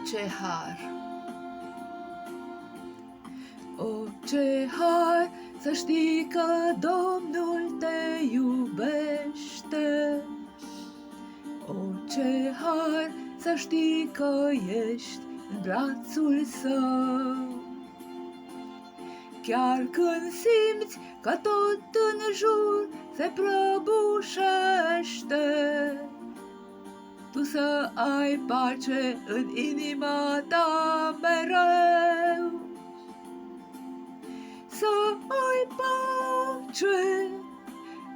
ce har! O, ce har să știi că Domnul te iubește! O, ce har să știi că ești în brațul său! Chiar când simți că tot în jur se prăbușește, tu să ai pace în inima ta mereu. Să ai pace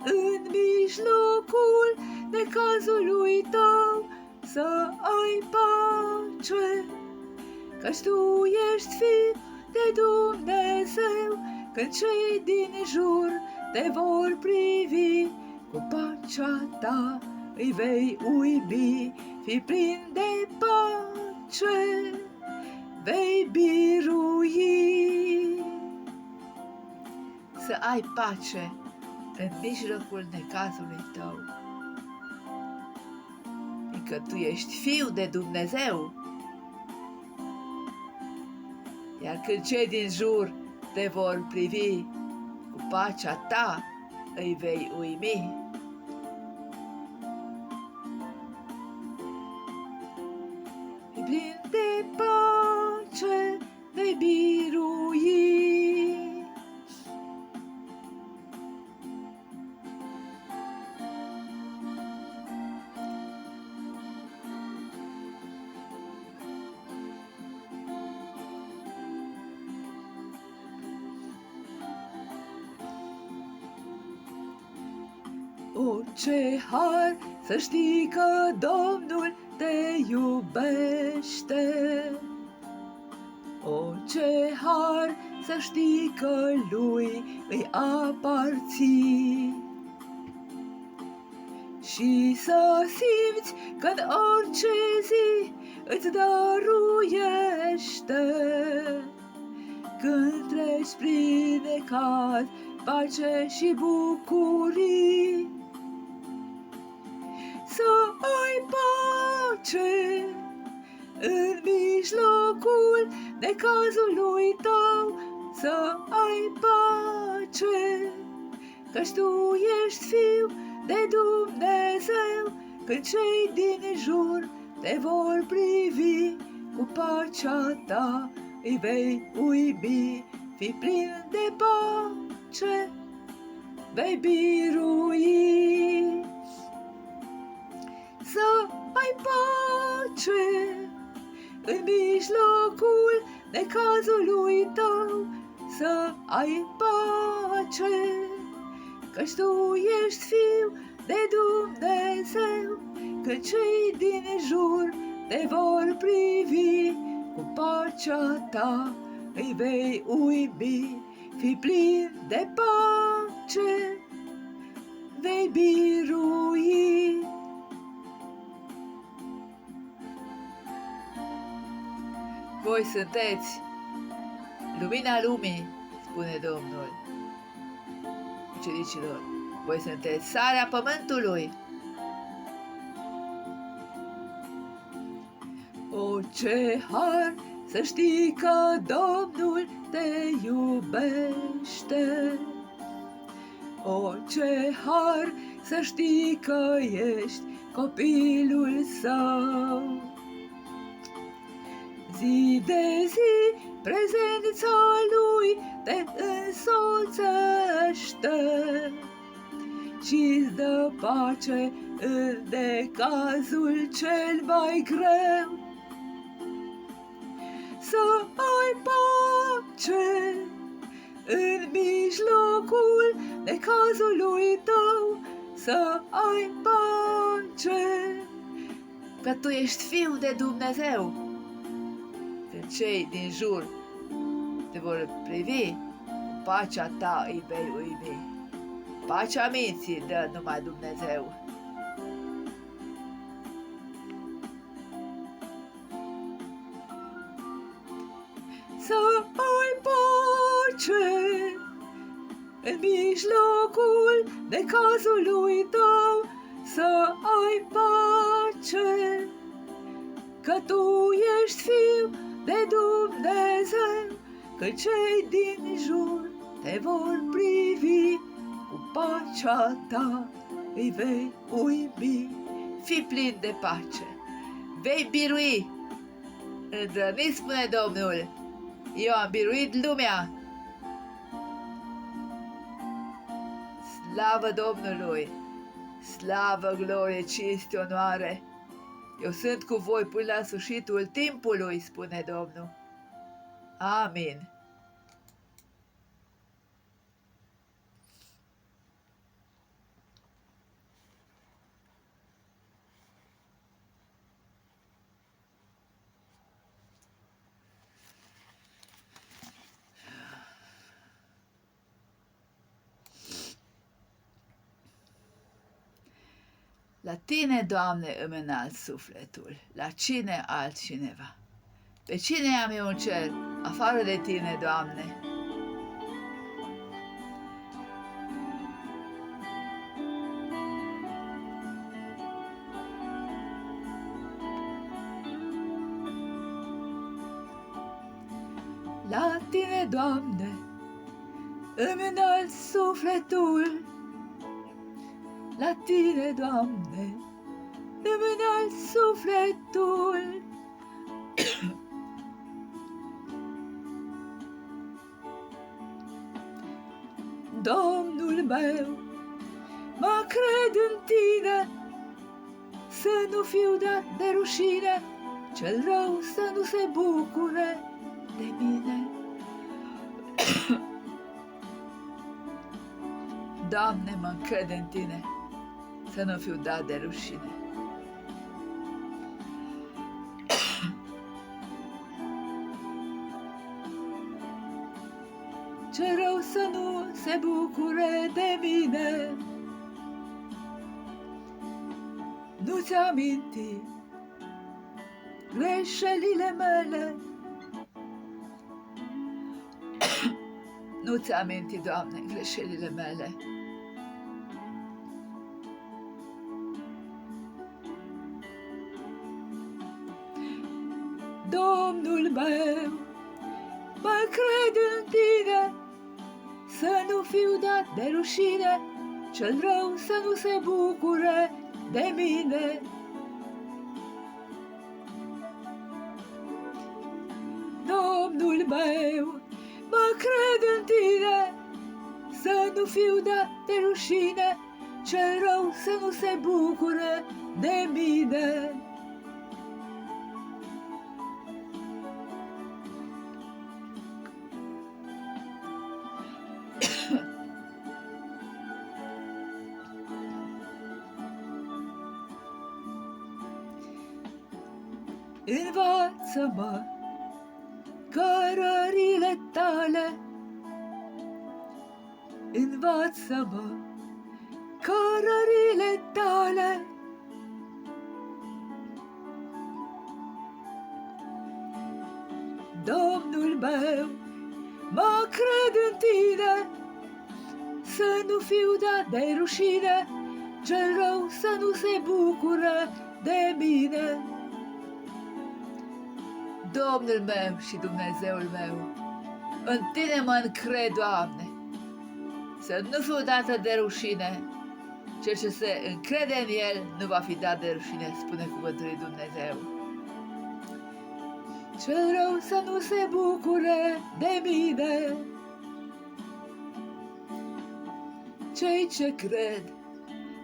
în mijlocul necazului tău, să ai pace, căci tu ești fiu de Dumnezeu, când cei din jur te vor privi, cu pacea ta îi vei uimi, fi plin de pace, vei birui. Să ai pace în mijlocul necazului tău, fiindcă tu ești fiu de Dumnezeu. Iar când cei din jur te vor privi, cu pacea ta îi vei uimi. Plin de pace vei birui. O, ce har să știi că Domnul te iubește! O, ce har să știi că Lui îi aparții! Și să simți că în orice zi îți dăruiește, când treci prin necaz, pace și bucurii. Să ai pace în mijlocul necazului tău, să ai pace, căci tu ești fiu de Dumnezeu, când cei din jur te vor privi, cu pacea ta îi vei uimi, fi plin de pace, vei birui. Să ai pace în mijlocul necazului tău, să ai pace, căci tu ești fiu de Dumnezeu, că cei din jur te vor privi, cu pacea ta îi vei uimi, fi plin de pace, vei birui. Voi sunteți lumina lumii, spune Domnul ucenicilor. Voi sunteți sarea pământului. O, ce har să știi că Domnul te iubește! O, ce har să știi că ești copilul său! Zi de zi prezența lui te însoțește și-ți dă pace în necazul cel mai greu. Să ai pace în mijlocul necazului tău, să ai pace, că tu ești fiu de Dumnezeu. Când cei din jur te vor privi, cu pacea ta îi vei uimi. Pacea minții dă numai Dumnezeu. Să ai pace în mijlocul necazului tău, să ai pace, că Tu ești Fiul de Dumnezeu, că cei din jur Te vor privi, cu pacea Ta îi vei uimi. Fii plin de pace, vei birui. Îndrăzniți, spune Domnul, eu am biruit lumea. Slavă Domnului, slavă, glorie, cinste, onoare. Eu sunt cu voi până la sfârșitul timpului, spune Domnul. Amin. La Tine, Doamne, îmi înalt sufletul, la cine altcineva? Pe cine am eu în cer, afară de Tine, Doamne? La Tine, Doamne, îmi înalt sufletul, la Tine, Doamne, îmi înalt sufletul. Domnul meu, mă cred în Tine, să nu fiu dat de rușine, cel rău să nu se bucure de mine. Doamne, mă încred în Tine, să nu fiu dat de rușine. Ce rău să nu se bucure de mine. Nu-ți aminti greșelile mele. Nu-ți aminti, Doamne, greșelile mele. Domnul meu, mă cred în Tine, să nu fiu dat de rușine, cel rău să nu se bucure de mine. Domnul meu, mă cred în Tine, să nu fiu dat de rușine, cel rău să nu se bucure de mine. Învață-mă cărările Tale, învață-mă cărările Tale. Domnul meu, mă cred în Tine, să nu fiu dat de rușine, cel rău să nu se bucure de mine. Domnul meu și Dumnezeul meu, în Tine mă încred, Doamne, să nu fiu dată de rușine. Cel ce se încrede în El nu va fi dat de rușine, spune cuvântul lui Dumnezeu. Cel rău să nu se bucure de mine. Cei ce cred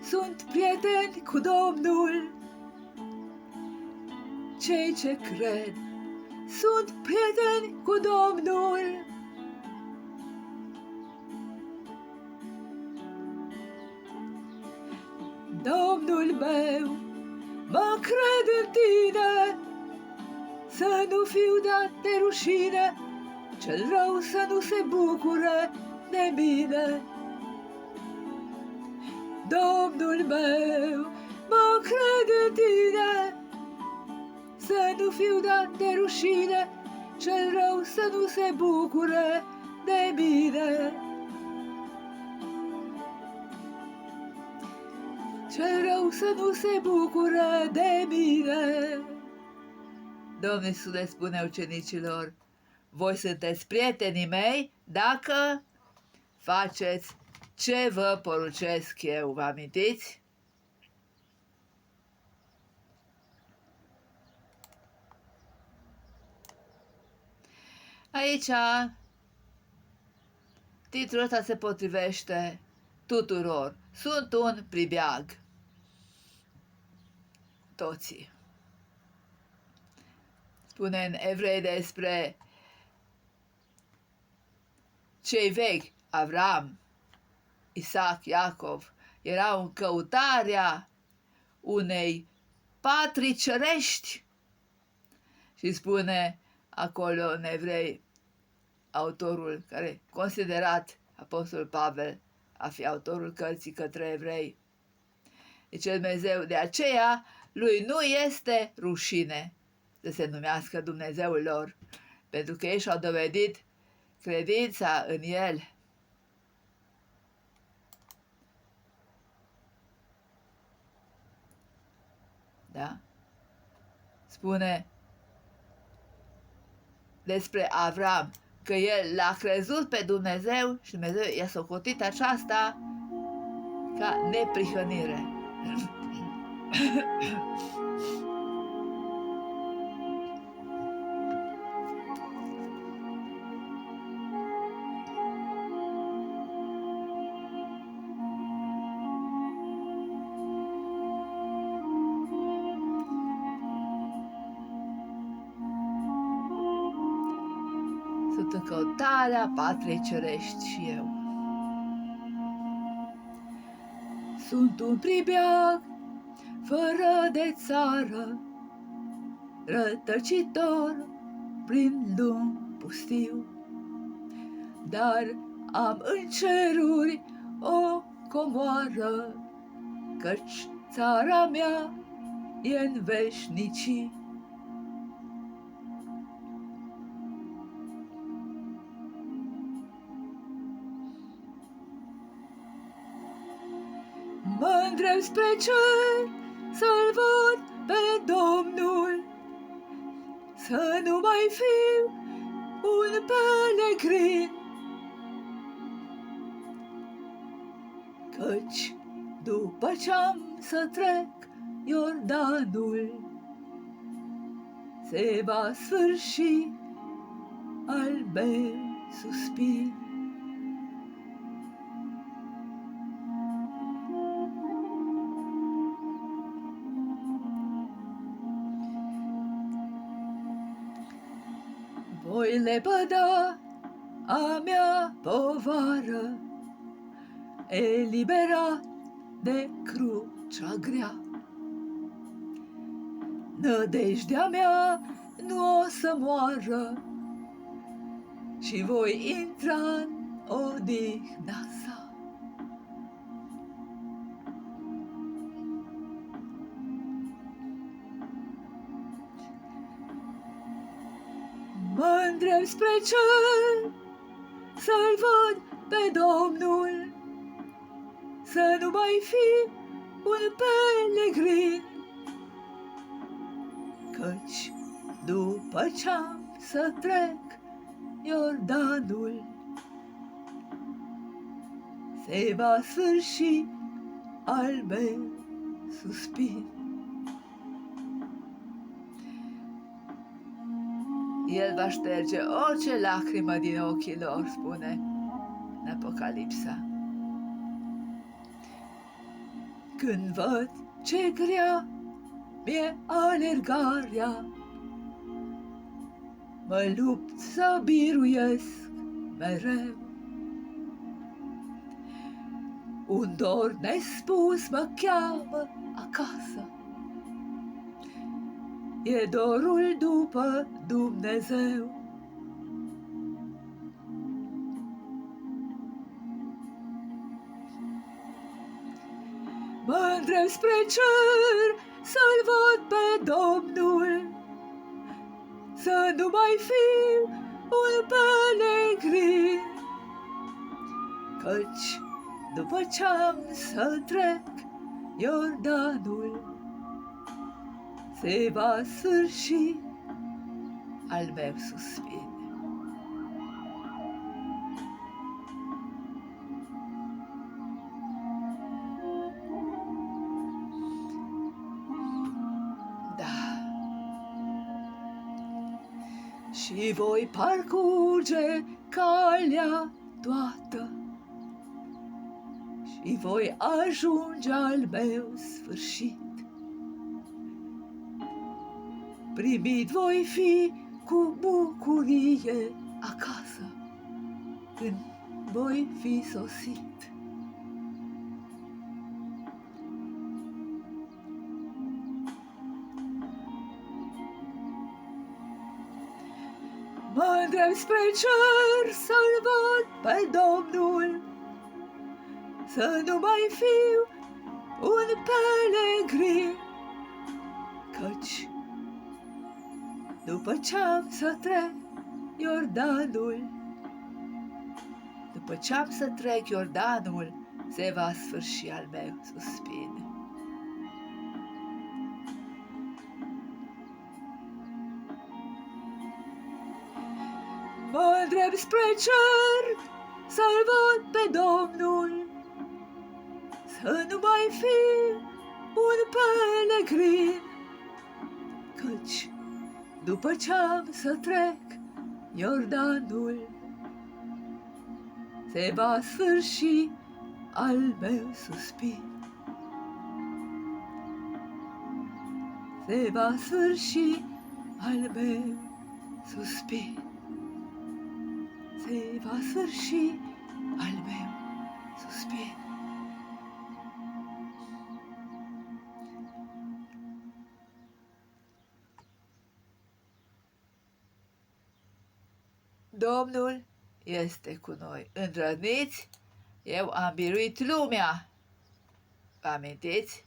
sunt prieteni cu Domnul. Cei ce cred sunt prieteni cu Domnul. Domnul meu, mă cred în Tine, să nu fiu dat de rușine, cel rău să nu se bucure de mine. Domnul meu, mă cred în Tine, să nu fiu dat de rușine, cel rău să nu se bucure de mine. Cel rău să nu se bucure de mine. Domnul Iisus le spune ucenicilor, voi sunteți prietenii mei dacă faceți ce vă poruncesc eu, vă amintiți? Aici titlul ăsta se potrivește tuturor. Sunt un pribeag. Toții. Spune în Evrei despre cei vechi, Avram, Isaac, Iacov, erau în căutarea unei patrii cerești. Și spune acolo în Evrei, autorul care considerat Apostol Pavel a fi autorul cărții către evrei. Deci Dumnezeu, de aceea lui nu este rușine să se numească Dumnezeul lor, pentru că ei și-au dovedit credința în El. Da? Spune despre Avram că el l-a crezut pe Dumnezeu și Dumnezeu i-a socotit aceasta ca neprihănire. Sunt în căutarea patriei cerești și eu. Sunt un pribeag fără de țară, rătăcitor prin lung pustiu, dar am în ceruri o comoară, căci țara mea e în veșnicii. Mă-ndrept spre cer să-L văd pe Domnul, să nu mai fiu un pelegrin, căci după ce-am să trec Iordanul, se va sfârși al meu suspin. Voi lepăda a mea povară, eliberat de crucea grea. Nădejdea mea nu o să moară și voi intra în odihna sa. Mă-ndrept spre cer să-L văd pe Domnul, să nu mai fi un pelegrin, căci după ce-am să trec Iordanul, se va sfârși al meu suspin. El va șterge orice lacrimă din ochii lor, spune în Apocalipsa. Când văd ce grea mi-e alergarea, mă lupt să biruiesc mereu. Un dor nespus mă cheamă acasă, e dorul după Dumnezeu. Mă-ndrept spre cer să-L văd pe Domnul, să nu mai fiu un pelegrin, căci după ce-am să trec Iordanul, se va sfârși al meu suspin. Da. Și voi parcurge calea toată și voi ajunge al meu sfârșit. Primit voi fi cu bucurie acasă când voi fi sosit. Mă îndrept spre cer să-L văd pe Domnul, să nu mai fiu un pelegrin, căci după ce-am să trec Iordanul, după ce-am să trec Iordanul, se va sfârși al meu suspin. Mă îndrept spre cer să-L văd pe Domnul, să nu mai fiu un pelegrin, căci după ce-am să trec Iordanul, se va sfârși al meu suspin. Se va sfârși al meu suspin. Se va sfârși al meu suspin. Domnul este cu noi. Îndrăzniți, eu am biruit lumea. Vă amintiți?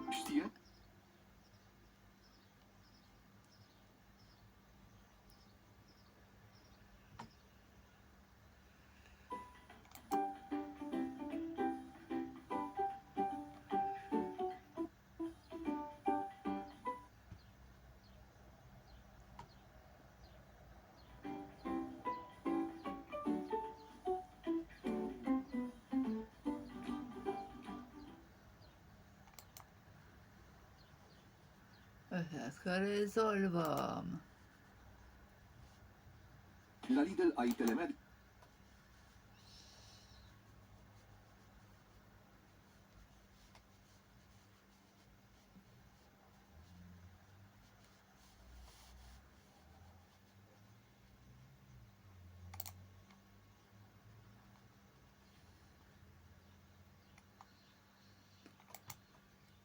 Știe? Lăsați că rezolvăm. La Lidl ai Telemed?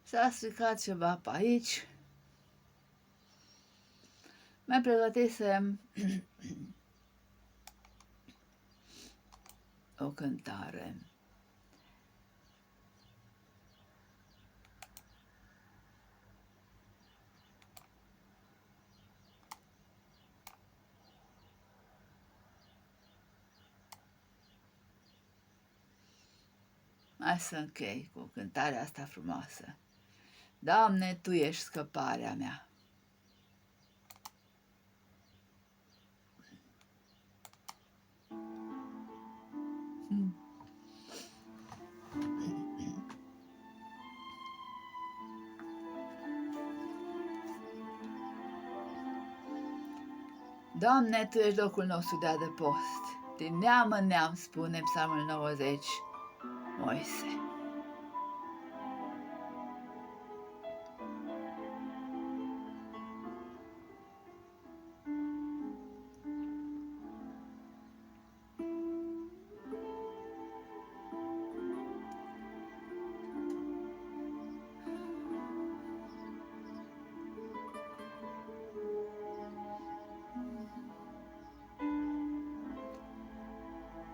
S-a stricat ceva pe aici. Mai pregătisem o cântare. Hai să închei cu cântarea asta frumoasă. Doamne, Tu ești scăparea mea. Doamne, Tu ești locul nostru de adăpost. Din neam în neam, spune Psalmul 90, Moise.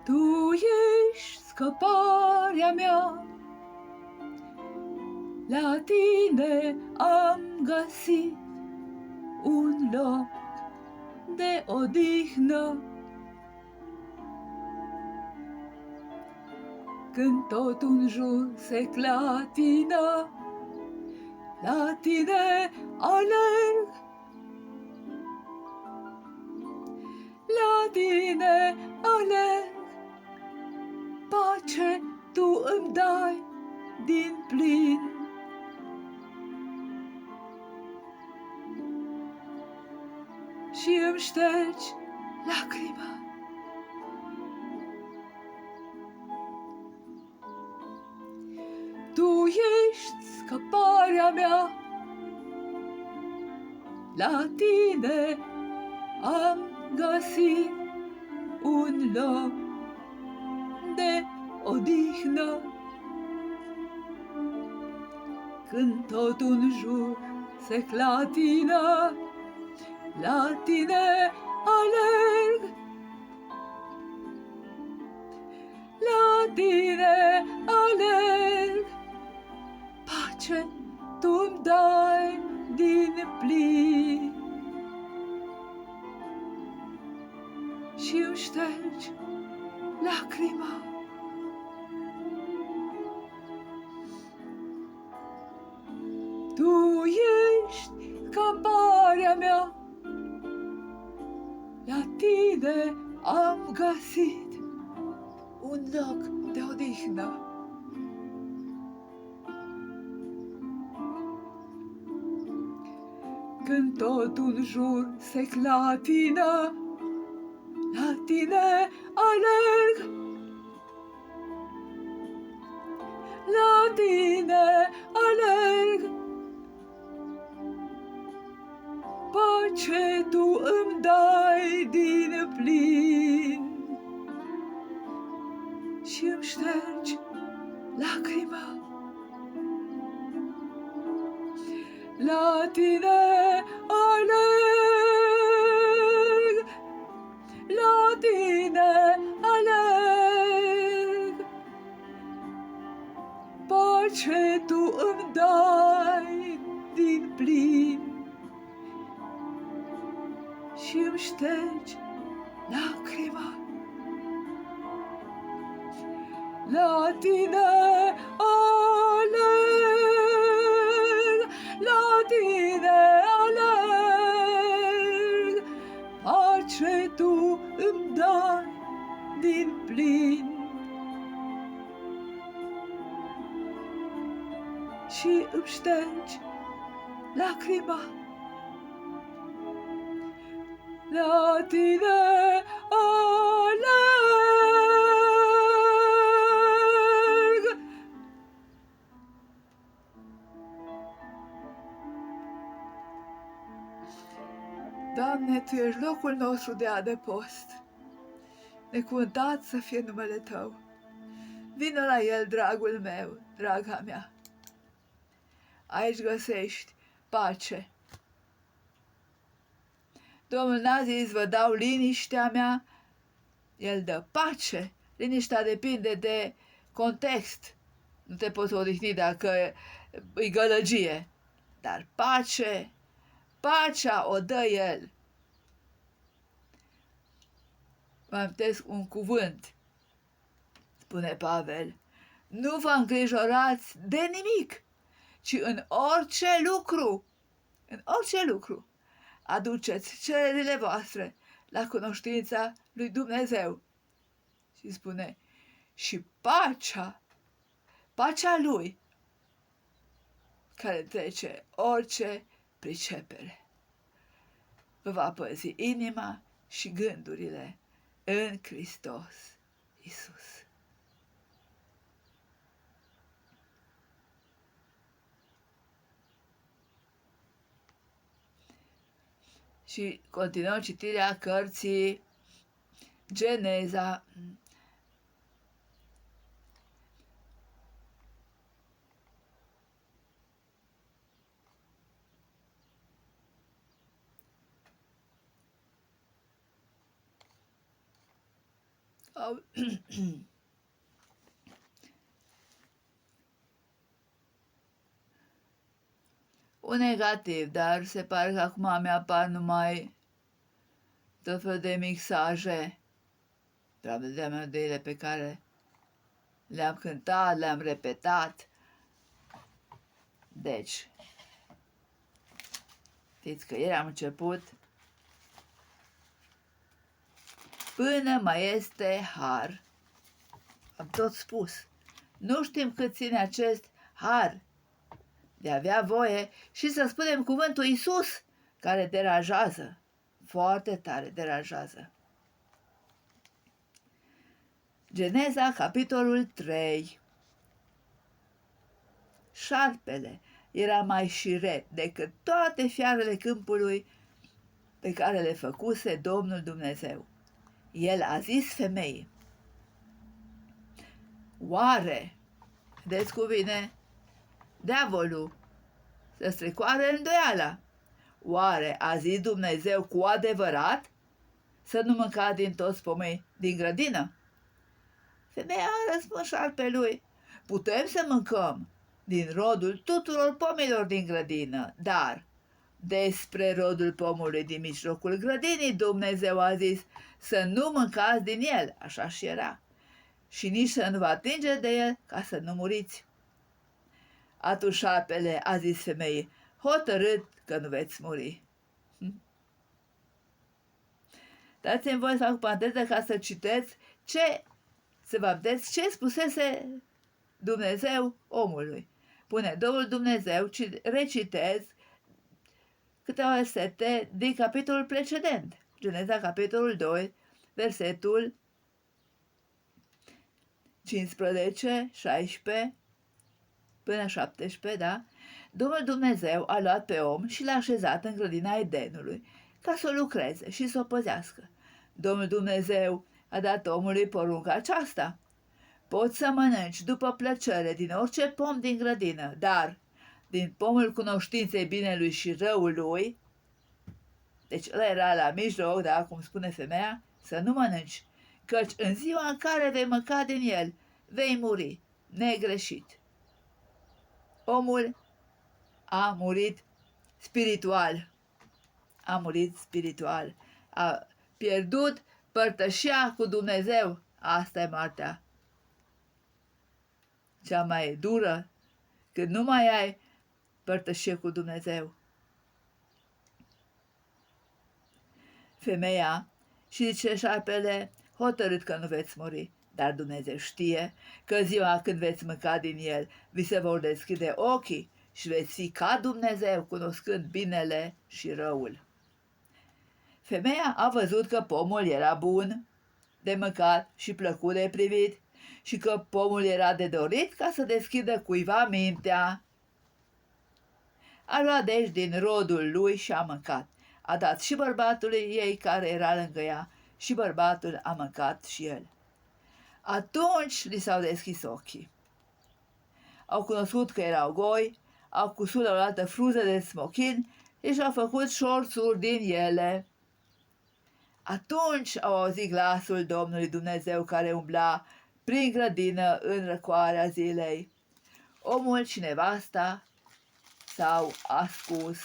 Tu ești scăparea mea, la Tine am găsit un loc de odihnă. Când tot în jur se clatină, la tine alerg. La tine alerg, pace tu îmi dai din plin. Și îmi ștergi lacrima. Tu ești scăparea mea, la tine am găsit un loc de odihnă. Când tot în jur se clatină, la tine alerg. La tine alerg, pace tu-mi dai din plin. Și îmi ștergi lacrima. Tu ești scăparea mea, la tine am găsit un loc de odihnă. Când tot în jur se clatină, la tine alerg. La tine alerg, pace tu îmi dai din plin. Și îmi ștergi lacrima. La tine alerg, la tine alerg, pace tu îmi dai din plin. Și îmi ștergi lacrima. La tine alerg, la tine alerg, pace tu îmi dai din plin. Și îmi ștergi lacrima. La tine alerg. Doamne, Tu ești locul nostru de adăpost. Necuvântat să fie numele Tău. Vină la el, dragul meu, draga mea. Aici găsești pace. Domnul n-a zis, vă dau liniștea mea, El dă pace. Liniștea depinde de context. Nu te poți odihni dacă îi gălăgie. Dar pace, pacea o dă El. Vă amintesc un cuvânt, spune Pavel, nu vă îngrijorați de nimic, ci în orice lucru, aduceți cererile voastre la cunoștința lui Dumnezeu. Și spune, și pacea lui, care trece orice pricepere, vă va păzi inima și gândurile în Hristos Iisus. Și continuăm citirea cărții Geneza. Un negativ, dar se pare că acum mi apar numai tot felul de mixaje, de melodiile pe care le-am cântat, le-am repetat. Deci, știți că ieri am început până mai este har. Am tot spus. Nu știm cât ține acest har de a avea voie și să spunem cuvântul Iisus, care deranjează, foarte tare deranjează. Geneza, capitolul 3. Șarpele era mai șiret decât toate fiarele câmpului pe care le făcuse Domnul Dumnezeu. El a zis femeii: oare, vedeți cum vine diavolul să strecoare îndoiala, oare a zis Dumnezeu cu adevărat să nu mânca din toți pomii din grădină? Femeia a răspuns șarpelui: putem să mâncăm din rodul tuturor pomilor din grădină, dar despre rodul pomului din mijlocul grădinii Dumnezeu a zis să nu mâncați din el, așa și era, și nici să nu vă atingeți de el ca să nu muriți. Atunci șarpele a zis femeii: hotărât că nu veți muri. Dați-mi voi să fac paranteză ca să citeți să vă vedeți ce spusese Dumnezeu omului. Pune Domnul Dumnezeu, recitez câteva versete din capitolul precedent, Geneza, capitolul 2, versetul 15, 16 până 17, da? Domnul Dumnezeu a luat pe om și l-a așezat în grădina Edenului ca să o lucreze și să o păzească. Domnul Dumnezeu a dat omului porunca aceasta: poți să mănânci după plăcere din orice pom din grădină, dar din pomul cunoștinței binelui și răului, deci ăla era la mijloc, da, cum spune femeia, să nu mănânci, căci în ziua în care vei mânca din el, vei muri negreșit. Omul a murit spiritual, a pierdut părtășia cu Dumnezeu. Asta e moartea cea mai dură, când nu mai ai părtășie cu Dumnezeu. Femeia și zice șarpele: hotărât că nu veți muri, dar Dumnezeu știe că ziua când veți mânca din el, vi se vor deschide ochii și veți fi ca Dumnezeu, cunoscând binele și răul. Femeia a văzut că pomul era bun de mâncat și plăcut de privit și că pomul era de dorit ca să deschidă cuiva mintea. A luat deci din rodul lui și a mâncat. A dat și bărbatului ei care era lângă ea și bărbatul a mâncat și el. Atunci li s-au deschis ochii. Au cunoscut că erau goi, au cusut la o altă fruze de smochin și și-au făcut șorțuri din ele. Atunci au auzit glasul Domnului Dumnezeu care umbla prin grădină în răcoarea zilei. Omul și nevasta s-au ascuns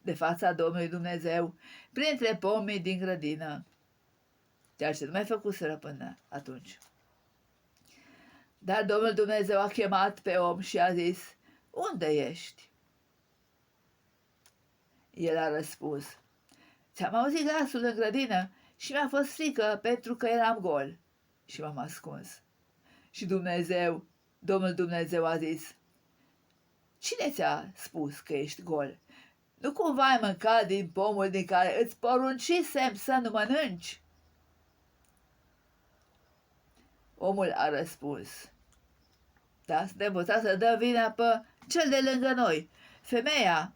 de fața Domnului Dumnezeu printre pomii din grădină, ceea ce nu mai făcuseră până atunci. Dar Domnul Dumnezeu a chemat pe om și a zis: unde ești? El a răspuns: ți-am auzit glasul în grădină și mi-a fost frică pentru că eram gol și m-am ascuns. Și Domnul Dumnezeu a zis: cine ți-a spus că ești gol? Nu cumva ai mâncat din pomul din care îți poruncisem să nu mănânci? Omul a răspuns: da, suntem învățați să dăm vina pe cel de lângă noi, femeia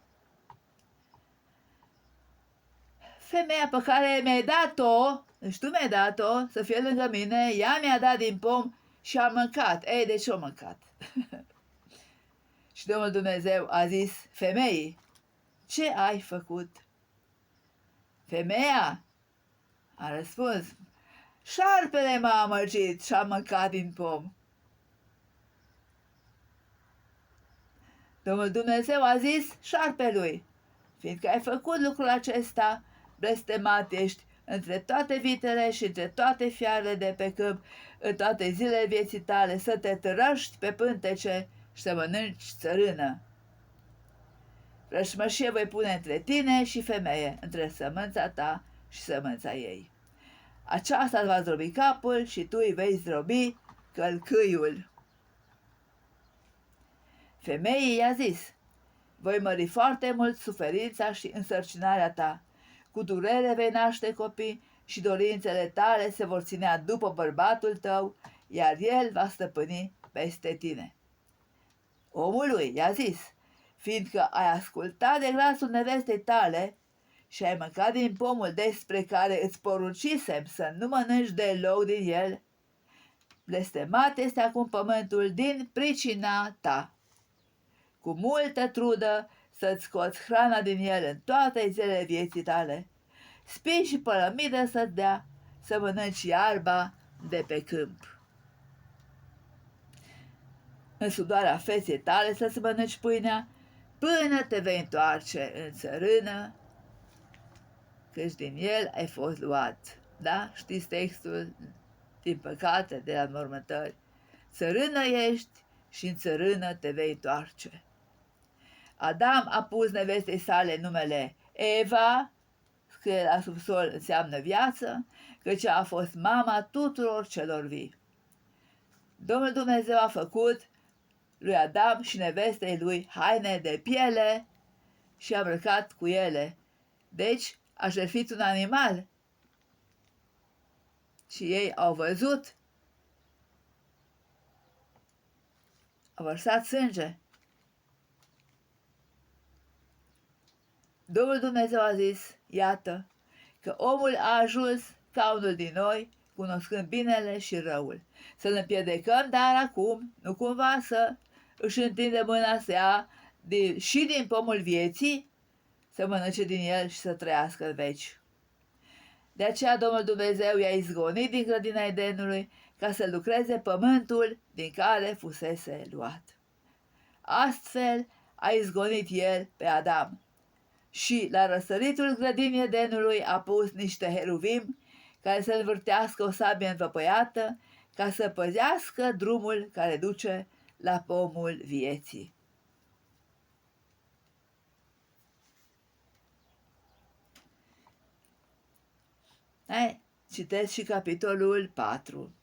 pe care mi-ai dat-o, deci tu mi-ai dat-o să fie lângă mine, ea mi-a dat din pom și am mâncat. Ei, de ce am mâncat? Și Domnul Dumnezeu a zis femeii: ce ai făcut? Femeia a răspuns: șarpele m-a amăgit și am mâncat din pom. Domnul Dumnezeu a zis șarpelui: fiindcă ai făcut lucrul acesta, blestemat ești între toate vitele și între toate fiarele de pe câmp, în toate zilele vieții tale, să te târăști pe pântece și să mănânci țărână. Vrășmășie voi pune între tine și femeie, între sămânța ta și sămânța ei. Aceasta îți va zdrobi capul și tu îi vei zdrobi călcâiul. Femeii i-a zis: voi mări foarte mult suferința și însărcinarea ta. Cu durere vei naște copii și dorințele tale se vor ținea după bărbatul tău, iar el va stăpâni peste tine. Omul lui i-a zis: fiindcă ai ascultat de glasul nevestei tale și ai mâncat din pomul despre care îți poruncisem să nu mănânci deloc din el, blestemat este acum pământul din pricina ta. Cu multă trudă să-ți scoți hrana din el în toate zilele vieții tale. Spii și pălămidă să-ți dea să mănânci iarba de pe câmp. În sudoarea feței tale să-ți mănânci pâinea până te vei întoarce în țărână, căci din el ai fost luat. Da? Știți textul, din păcate, de la mormântări. Țărână ești și în țărână te vei întoarce. Adam a pus nevestei sale numele Eva, scrie la subsol înseamnă viață, căci a fost mama tuturor celor vii. Domnul Dumnezeu a făcut lui Adam și nevestei lui haine de piele și a îmbrăcat cu ele. Deci a jertfit un animal și ei au văzut, au vărsat sânge. Domnul Dumnezeu a zis: iată că omul a ajuns ca unul din noi, cunoscând binele și răul. Să-l împiedecăm, dar acum, nu cumva să își întinde mâna să ia și din pomul vieții, să mănânce din el și să trăiască în veci. De aceea Domnul Dumnezeu i-a izgonit din grădina Edenului ca să lucreze pământul din care fusese luat. Astfel a izgonit el pe Adam. Și la răsăritul grădinii Edenului a pus niște heruvim care să învârtească o sabie învăpăiată ca să păzească drumul care duce la pomul vieții. Hai, citesc și capitolul 4.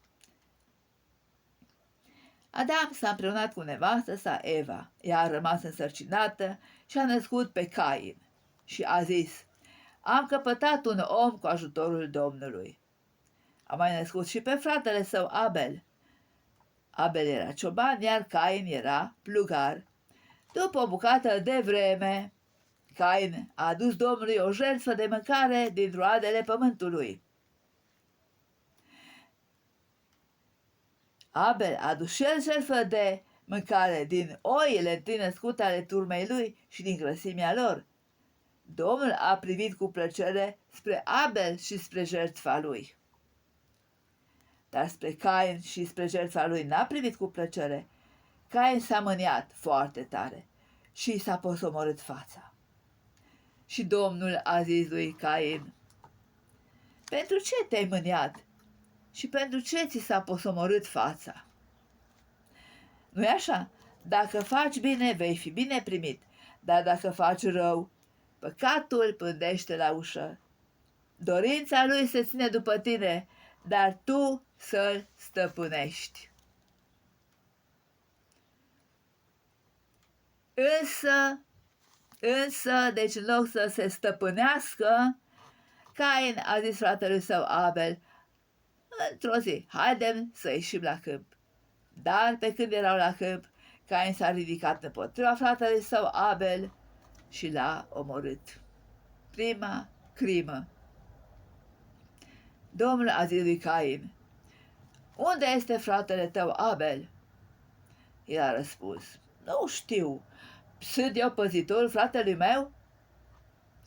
Adam s-a împreunat cu nevastă sa Eva, ea a rămas însărcinată și a născut pe Cain și a zis: am căpătat un om cu ajutorul Domnului. A mai născut și pe fratele său Abel. Abel era cioban, iar Cain era plugar. După o bucată de vreme, Cain a adus Domnului o jertfă de mâncare din roadele pământului. Abel a adus și el jertfă de mâncare din oile întâi-născute ale turmei lui și din grăsimea lor. Domnul a privit cu plăcere spre Abel și spre jertfa lui. Dar spre Cain și spre jertfa lui n-a privit cu plăcere. Cain s-a mâniat foarte tare și s-a posomorât fața. Și Domnul a zis lui Cain: pentru ce te-ai mâniat și pentru ce ți s-a posomorât fața? Nu-i așa? Dacă faci bine, vei fi bine primit, dar dacă faci rău, păcatul pândește la ușă. Dorința lui se ține după tine, dar tu să-l stăpânești. Însă, deci în loc să se stăpânească, Cain a zis fratelui său Abel: într-o zi, haidem să ieșim la câmp. Dar pe când erau la câmp, Cain s-a ridicat împotriva fratelui său Abel și l-a omorât. Prima crimă. Domnul a zis lui Cain: unde este fratele tău Abel? El a răspuns: nu știu, sunt eu păzitorul fratelui meu?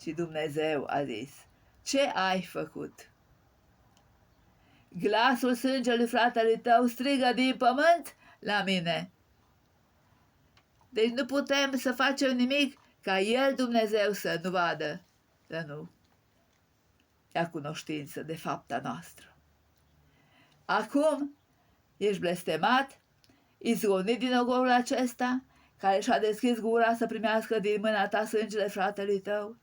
Și Dumnezeu a zis: ce ai făcut? Glasul sângelui fratelui tău strigă din pământ la mine. Deci nu putem să facem nimic ca el, Dumnezeu, să nu vadă, să nu. ia cunoștință de fapta noastră. Acum ești blestemat, izgonit din ogorul acesta, care și-a deschis gura să primească din mâna ta sângele fratelui tău.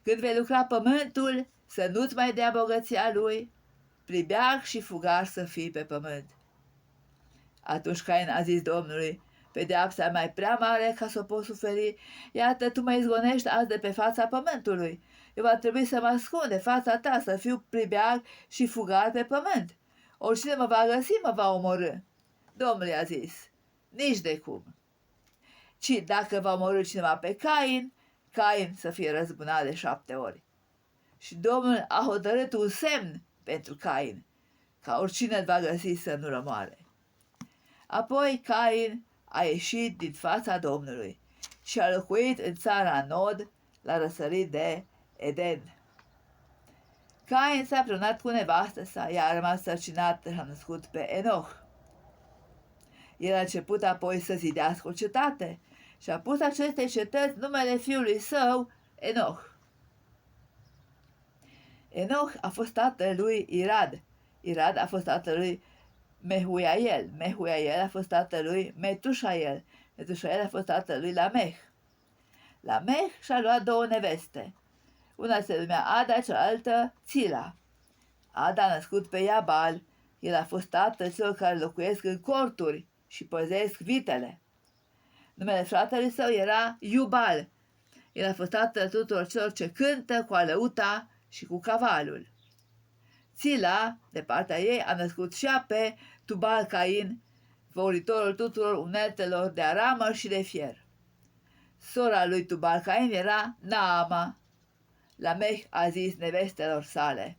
Când vei lucra pământul, să nu-ți mai dea bogăția lui, pribeag și fugar să fii pe pământ. Atunci Cain a zis Domnului: pedeapsa e mai prea mare ca să o pot suferi. Iată, tu mă izgonești azi de pe fața pământului. Eu va trebui să mă ascund de fața ta, să fiu pribeag și fugar pe pământ. Oricine mă va găsi, mă va omorâ. Domnul i-a zis: nici de cum. Ci dacă va omorâ cineva pe Cain, Cain să fie răzbunat de 7 ori. Și Domnul a hotărât un semn pentru Cain, ca oricine îl va găsi să nu rămoare. Apoi Cain a ieșit din fața Domnului și a locuit în țara Nod, la răsărit de Eden. Cain s-a împreunat cu nevastă sa, ea a rămas sărcinat și a născut pe Enoch. El a început apoi să zidească o cetate și a pus acestei cetăți numele fiului său, Enoch. Enoch a fost tatăl lui Irad, Irad a fost tatăl lui Mehuiael, Mehuiael a fost tatăl lui Metușael, Metușael a fost tatăl lui Lameh. Lameh și-a luat 2 neveste, una se numea Ada, cealaltă Țila. Ada a născut pe Iabal, el a fost tatăl celor care locuiesc în corturi și păzesc vitele. Numele fratelui său era Iubal, el a fost tatăl tuturor celor ce cântă cu alăuta și cu cavalul. Țila, de partea ei, a născut și pe Tubal Cain, făuritorul tuturor uneltelor de aramă și de fier. Sora lui Tubal Cain era Naama. Lameh a zis nevestelor sale: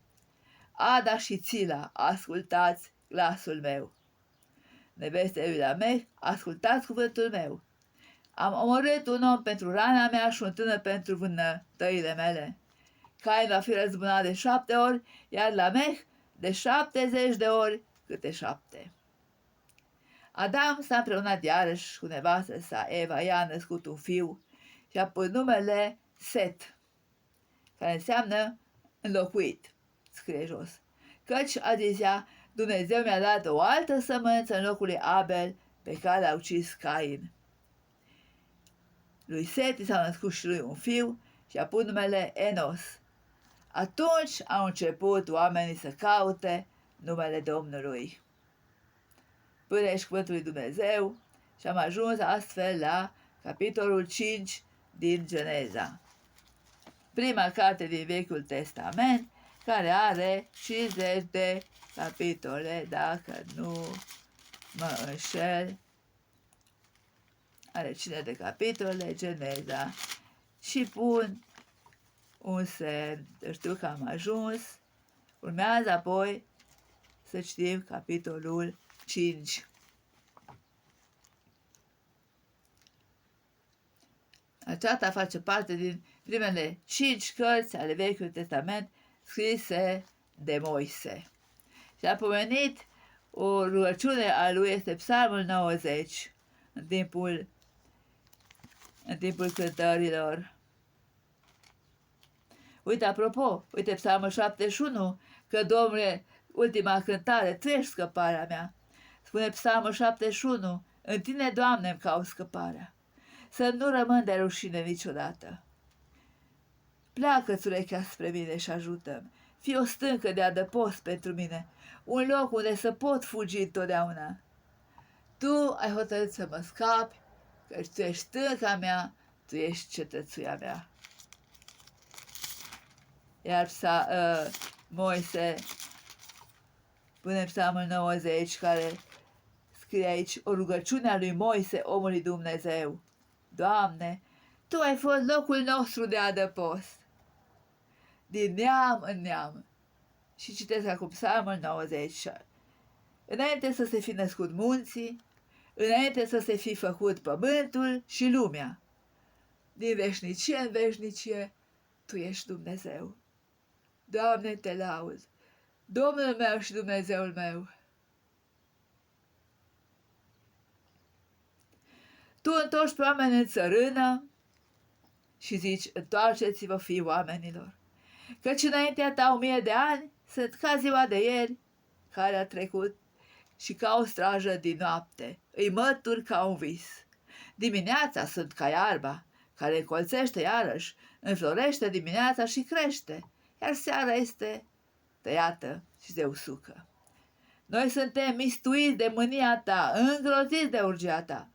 Ada și Țila, ascultați glasul meu. Nevestele lui Lameh, ascultați cuvântul meu. Am omorât un om pentru rana mea și un tânăr pentru vânătăile mele. Cain va fi răzbunat de 7 ori, iar Lameh de 70 de ori câte 7. Adam s-a împreunat iarăși cu nevastă sa Eva, ea a născut un fiu și a pus numele Set, care înseamnă înlocuit, scrie jos. Căci, a zis ea, Dumnezeu mi-a dat o altă sămânță în locul lui Abel, pe care a ucis Cain. Lui Set i s-a născut și lui un fiu și a pus numele Enos. Atunci au început oamenii să caute numele Domnului. Până ești cuvântul lui Dumnezeu și am ajuns astfel la capitolul 5 din Geneza. Prima carte din Vechiul Testament, care are 50 de capitole, dacă nu mă înșel. Are 50 de capitole, Geneza. Și pun un semn, știu că am ajuns. Urmează apoi să citim capitolul 5. Aceasta face parte din primele 5 cărți ale Vechiului Testament scrise de Moise. Și a pomenit o rugăciune a lui, este Psalmul 90, în timpul cântărilor. Uite, apropo, uite Psalmul 71, că Domnule, ultima cântare, tu ești scăparea mea. Spune Psalmul 71, în tine, Doamne, îmi caut scăparea. Să nu rămân de rușine niciodată. Pleacă-ți urechea spre mine și ajută-mi. Fii o stâncă de adăpost pentru mine, un loc unde să pot fugi totdeauna. Tu ai hotărât să mă scapi, căci tu ești stânca mea, tu ești cetățuia mea. Iar Moise pune Psalmul 90, care scrie aici o rugăciune a lui Moise, omului Dumnezeu. Doamne, Tu ai fost locul nostru de adăpost, din neam în neam. Și citesc acum Psalmul 90. Înainte să se fi născut munții, înainte să se fi făcut pământul și lumea, din veșnicie în veșnicie, Tu ești Dumnezeu. Doamne, Te laud, Domnul meu și Dumnezeul meu. Tu întorci pe oameni în țărână și zici, întoarceți-vă, fii oamenilor. Căci înaintea ta 1000 de ani sunt ca ziua de ieri care a trecut și ca o strajă din noapte, îi mătur ca un vis. Dimineața sunt ca iarba, care încolțește iarăși, înflorește dimineața și crește, iar seara este tăiată și se usucă. Noi suntem mistuiți de mânia ta, îngroziți de urgia ta.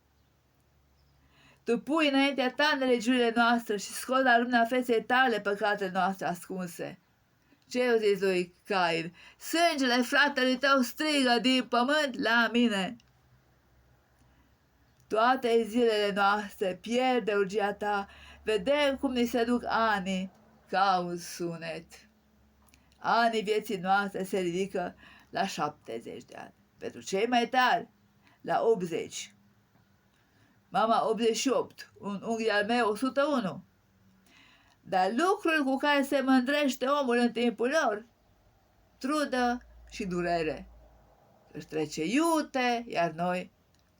Tu pui înaintea ta nelegiurile noastre și scoți la lumina feței tale păcatele noastre ascunse. Ce eu zis lui Cain? Sângele fratelui tău strigă din pământ la mine. Toate zilele noastre pierd de urgia ta, vedem cum ni se duc ani ca un sunet. Anii vieții noastre se ridică la 70 de ani. Pentru cei mai tari, la 80. Mama 88, un unghi al meu 101. Dar lucrul cu care se mândrește omul în timpul lor, trudă și durere. Își trece iute, iar noi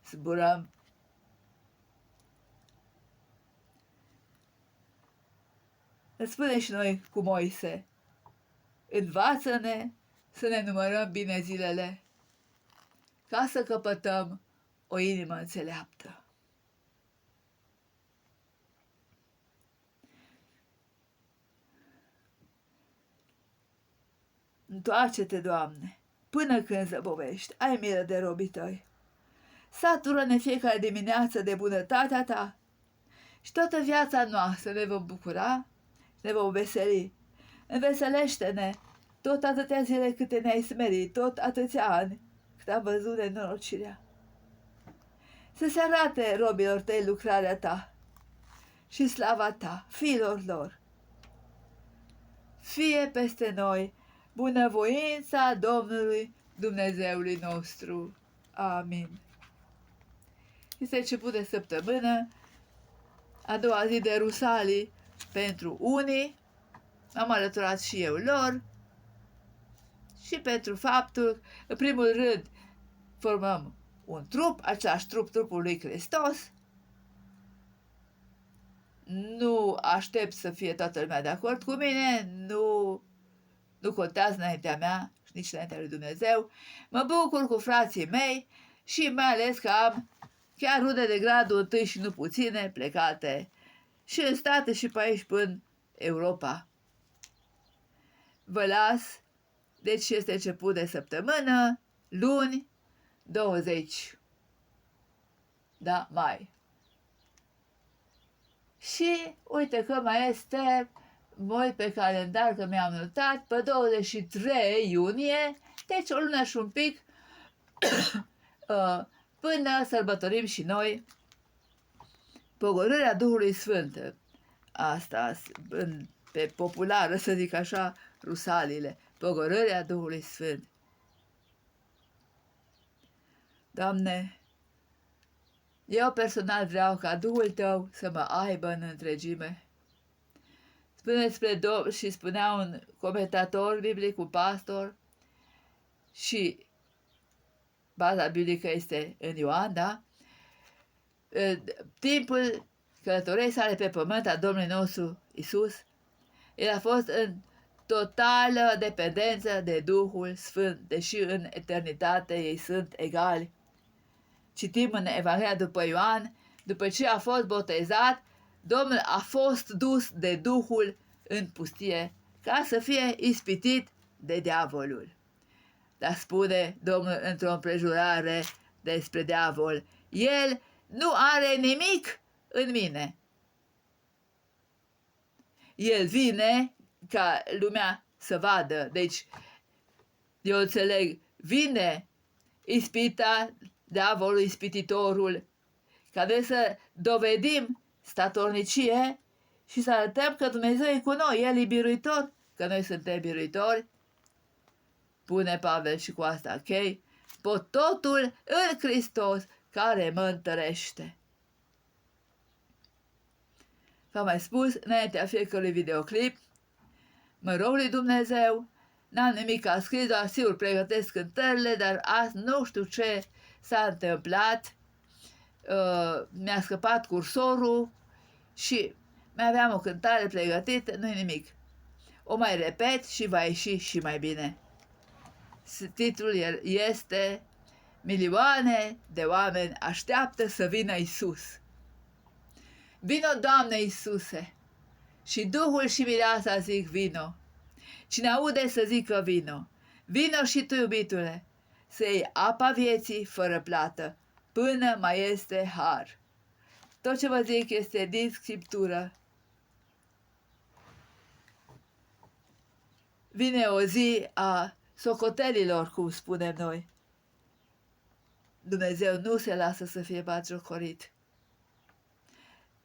zburăm. Îți spune și noi cu Moise, învață-ne să ne numărăm bine zilele, ca să căpătăm o inimă înțeleaptă. Întoarce-te, Doamne, până când zăbovești, ai milă de robii tăi. Satură-ne fiecare dimineață de bunătatea ta și toată viața noastră ne vom bucura, ne vom veseli. Înveselește-ne tot atâtea zile câte ne-ai smerit, tot atâția ani cât am văzut nenorocirea. Să se arate robilor tăi lucrarea ta și slava ta, fiilor lor. Fie peste noi bunăvoința Domnului Dumnezeului nostru. Amin. Este început de săptămână, a doua zi de Rusalii pentru unii, am alăturat și eu lor, și pentru faptul, în primul rând, formăm un trup, același trup, trupul lui Hristos. Nu aștept să fie toată lumea de acord cu mine, nu contează înaintea mea și nici înaintea lui Dumnezeu. Mă bucur cu frații mei și mai ales că am chiar rude de gradul întâi și nu puține plecate și în state și pe aici până Europa. Vă las, deci este început de săptămână, luni, 20 mai. Și uite că mai este, voi pe calendar că mi-am notat, pe 23 iunie, deci o lună și un pic, până sărbătorim și noi pogorârea Duhului Sfânt. Asta, pe populară, să zic așa, rusalile, pogorârea Duhului Sfânt. Doamne, eu personal vreau ca Duhul Tău să mă aibă în întregime. Spune spre și spunea un comentator biblic, un pastor, și baza biblică este în Ioan, da? Timpul călătoriei sale pe pământ a Domnului nostru Isus, el a fost în totală dependență de Duhul Sfânt, deși în eternitate ei sunt egali. Citim în Evanghelia după Ioan, după ce a fost botezat, Domnul a fost dus de Duhul în pustie ca să fie ispitit de diavolul. Dar spune Domnul într-o împrejurare despre diavol, el nu are nimic în mine. El vine ca lumea să vadă. Deci, eu înțeleg, vine ispita, diavolul, ispititorul, ca de să dovedim statornicie și să arătăm că Dumnezeu e cu noi, El e biruitor, că noi suntem biruitori. Pune Pavel și cu asta, ok? Pot totul în Hristos care mă întărește. V-am mai spus, înaintea fiecărui videoclip, mă rog lui Dumnezeu, n-am nimic a scris, doar sigur pregătesc cântările, dar azi nu știu ce s-a întâmplat, mi-a scăpat cursorul și mai aveam o cântare pregătită, nu-i nimic. O mai repet și va ieși și mai bine. Titlul este Milioane de oameni așteaptă să vină Iisus. Vino, Doamne Iisuse! Și Duhul și Mireasa zic vino. Cine aude să zică vino. Vino și tu, iubitule, să iei apa vieții fără plată, până mai este har. Tot ce vă zic este din Scriptură. Vine o zi a socotelilor, cum spunem noi. Dumnezeu nu se lasă să fie batjocorit.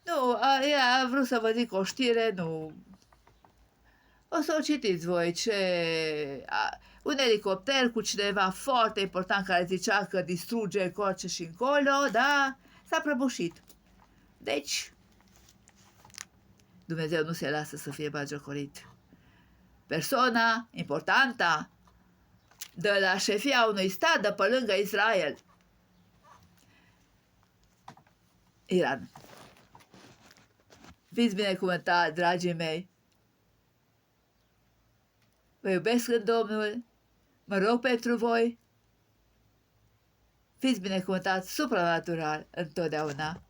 Nu, a vrut să vă zic o știre, nu. O să o citiți voi, un elicopter cu cineva foarte important care zicea că distruge coace și încolo, da, s-a prăbușit. Deci, Dumnezeu nu se lasă să fie batjocorit. Persoana importantă de la șefia unui stat de pe lângă Israel, Iran. Fiți binecuvântați, dragii mei! Vă iubesc în Domnul, mă rog pentru voi, fiți binecuvântați supranatural întotdeauna.